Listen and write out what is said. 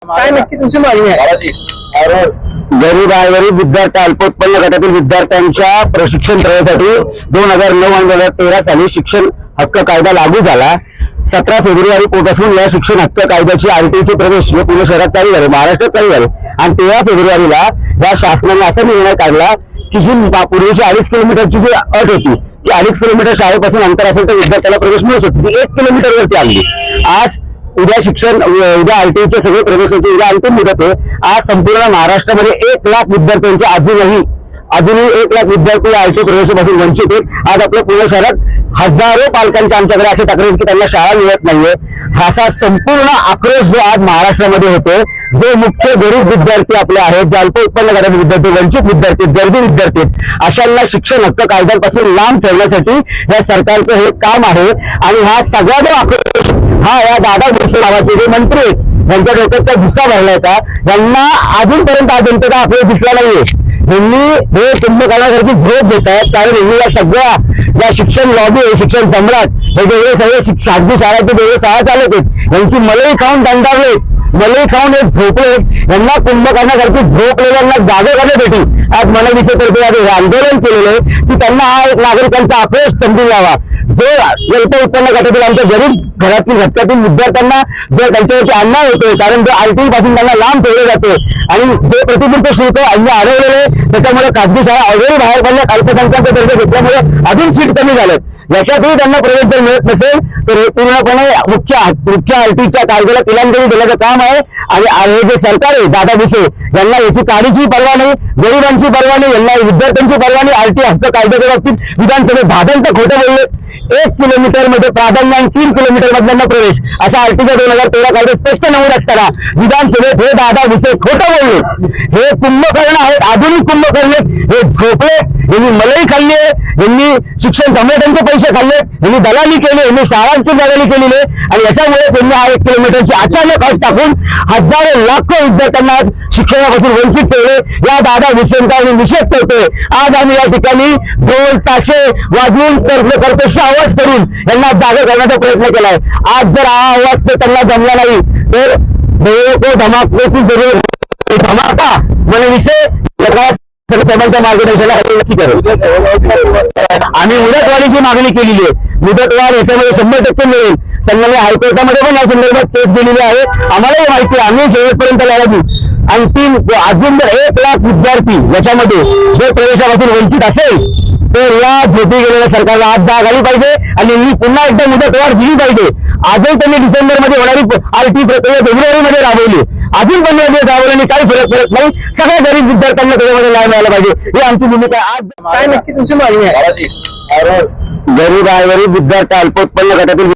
काय नक्की तुमची मागणी आहे? गरीब आणि गरीब विद्यार्थी अल्पोत्पन्न गटातील विद्यार्थ्यांच्या प्रशिक्षण करण्यासाठी 2009 आणि 2013 साली शिक्षण हक्क कायदा लागू झाला. 17 फेब्रुवारी पासून या शिक्षण हक्क कायद्याची आरटीचे प्रवेश पुणे शहरात चालू झाले, महाराष्ट्रात चालू झाले. आणि 13 फेब्रुवारीला या शासनाने असा निर्णय काढला की जी पूर्वीची 2.5 किलोमीटरची जी अट होती ती 2.5 किलोमीटर शाळेपासून अंतर असेल तर विद्यार्थ्याला प्रवेश मिळू शकतो, ती 1 किलोमीटरवरती आणली. आज उद्या आरटीचे सगळे प्रवेशाची उद्या अंतिम मुदत आहे. आज संपूर्ण महाराष्ट्रामध्ये 1 लाख विद्यार्थ्यांचे अजूनही 1 लाख विद्यार्थी आरटी प्रवेशापासून वंचित आहेत. आज आपल्या पुणे शहरात हजारो पालकांच्या आमच्याकडे असे तक्रार की त्यांना शाळा मिळत नाहीये. असा संपूर्ण आक्रोश जो आज महाराष्ट्रामध्ये होतो, जे मुख्य गरीब विद्यार्थी आपले आहेत, जे अल्प उत्पन्न गटातील विद्यार्थी, वंचित विद्यार्थी, गरजू विद्यार्थी, अशांना शिक्षण हक्क कायद्यापासून लांब ठेवण्यासाठी या सरकारचं हे काम आहे. आणि हा सगळा जो आक्रोश हा या दादा भुसे नावाचे जे मंत्री आहेत यांच्या डोक्यात त्या भुसा भरलाय का, यांना अजूनपर्यंत हा जनतेचा आक्रोश दिसला नाहीये. यांनी हे कुंभकर्णासारखी झोप देत आहेत, कारण यांनी या सगळ्या या शिक्षण लॉबी शिक्षण सम्राट हे जेवढे सगळे खासगी शाळांचे जेवढे शाळा चालत आहेत यांची मलई खाऊन दंडावले, मलई खाऊन एक झोपले. यांना कुंभकर्णासारखी झोपलेल्यांना जागे करण्यासाठी आज मनविसेतर्फे आंदोलन केलेलं आहे की त्यांना हा एक नागरिकांचा आक्रोश समजून यावा. जो अल्प उत्पन्न गटातील आमच्या गरीब घरातील घटकातील विद्यार्थ्यांना जे त्यांच्यावरती अन्याय होतोय, कारण जो आरटी पासून त्यांना लांब ठेवले जाते आणि जे प्रतिपूर्त शुल्क यांनी अडवलेले त्याच्यामुळे खासगी शाळा ऑलरेडी बाहेर पडल्या, अल्पसंख्याक दर्जा घेतल्यामुळे अजून सीट कमी झाल्यात. याच्यातही त्यांना प्रवेश जर मिळत नसेल तर हे पूर्णपणे मुख्य आरटीच्या कायद्याला तिलांजली देण्याचं काम आहे. आणि हे जे सरकार आहे दादा भुसे यांना याची काळीची पर्वा नाही, गरिबांची पर्वा नाही, यांना विद्यार्थ्यांची पर्वा नाही. आरटी हक्क कायद्याच्या बाबतीत विधानसभेत भागांचं खोटं बोलले. 1 किलोमीटर मध्ये प्राधान्य आणि 3 किलोमीटर मधल्यांना प्रवेश असा आरटीच्या 2013 कायद्यात स्पष्ट नमूद असताना विधानसभेत हे दादा भुसे खोटं बोलले. हे कुंभकर्ण आहेत, आधुनिक कुंभकर्ण, हे झोपले, यांनी मलई खाल्ली आहे, यांनी शिक्षण सम्राटांचे पैसे खाल्ले, यांनी दलाली केली, यांनी शाळांची दलाली केलेली आहे. आणि याच्यामुळेच यांनी हा 1 किलोमीटरची अचानक अट टाकून हजारो लाखो विद्यार्थ्यांना आज शिक्षणापासून वंचित ठेवले. या दादा भुसेंचा आम्ही निषेध करतोय. आज आम्ही या ठिकाणी ढोल ताशे वाजवून कर्कश आवाज करून यांना जागा करण्याचा प्रयत्न केलाय. आज जर हा आवाज त्यांना जमला नाही तर धमाको जरूर धमाका विषय साहेबांच्या मार्गदर्शनाखाली नक्की करू. आम्ही मुदतवाढीची मागणी केलेली आहे. मुदतवाढ याच्यामध्ये 100% मिळेल. संघाने हायकोर्टामध्ये पण या संदर्भात केस दिलेली आहे. आम्हालाही माहिती आहे, आम्ही शेवटपर्यंत लढा देऊ. अंतिम अजून जर 1 लाख विद्यार्थी याच्यामध्ये जर प्रवेशापासून वंचित असेल तर या झोपी गेलेल्या सरकारला आज जाग आली पाहिजे आणि यांनी पुन्हा एकदा मुदतवाढ दिली पाहिजे. आजही त्यांनी डिसेंबरमध्ये होणारी आरटी प्रक्रिया फेब्रुवारीमध्ये राबवली, अजून 15 दिवस राबवल्याने काही फरक पडत नाही. सगळ्या गरीब विद्यार्थ्यांना त्याच्यामध्ये न्याय मिळाला पाहिजे, ही आमची भूमिका आहे. आज काय नक्की तुमची मागणी आहे? गरीब आणि गरीब विद्यार्थी अल्पोत्पन्न गटातील